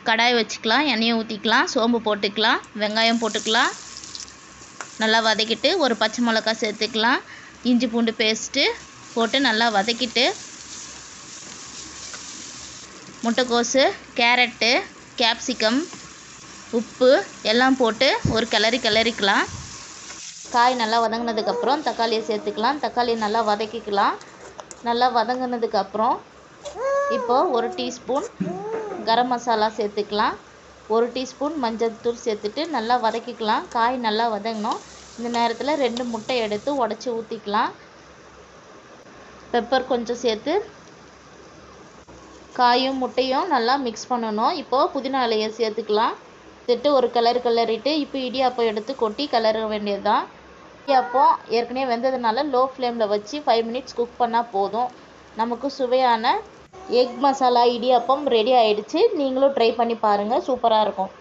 கடாய் வச்சுக்கலாம், எண்ணெயை ஊற்றிக்கலாம், சோம்பு போட்டுக்கலாம், வெங்காயம் போட்டுக்கலாம். நல்லா வதக்கிட்டு ஒரு பச்சை மிளகாய் சேர்த்துக்கலாம், இஞ்சி பூண்டு பேஸ்ட்டு போட்டு நல்லா வதக்கிட்டு முட்டைக்கோஸு, கேரட்டு, கேப்சிகம், உப்பு எல்லாம் போட்டு ஒரு கிளறிக்கலாம். காய் நல்லா வதங்கினதுக்கப்புறம் தக்காளியை சேர்த்துக்கலாம். தக்காளியை நல்லா வதக்கிக்கலாம். நல்லா வதங்கினதுக்கப்புறம் இப்போது 1 டீஸ்பூன் கரம் மசாலா சேர்த்துக்கலாம். 1 டீஸ்பூன் மஞ்சள் தூள் சேர்த்துட்டு நல்லா வதக்கிக்கலாம். காய் நல்லா வதங்கணும். இந்த நேரத்தில் 2 முட்டை எடுத்து உடச்சி ஊற்றிக்கலாம். பெப்பர் கொஞ்சம் சேர்த்து காயும் முட்டையும் நல்லா மிக்ஸ் பண்ணணும். இப்போது புதினா இலையை சேர்த்துக்கலாம். சேர்த்து ஒரு கிளறிட்டு இப்போ இடியாப்பம் எடுத்து கொட்டி கிளற வேண்டியது தான். இடியாப்பம் ஏற்கனவே வெந்ததுனால லோ ஃப்ளேமில் வச்சு 5 மினிட்ஸ் குக் பண்ணால் போதும். நமக்கு சுவையான எக் மசாலா இடியாப்பம் ரெடி ஆகிடுச்சு. நீங்களும் ட்ரை பண்ணி பாருங்கள், சூப்பராக இருக்கும்.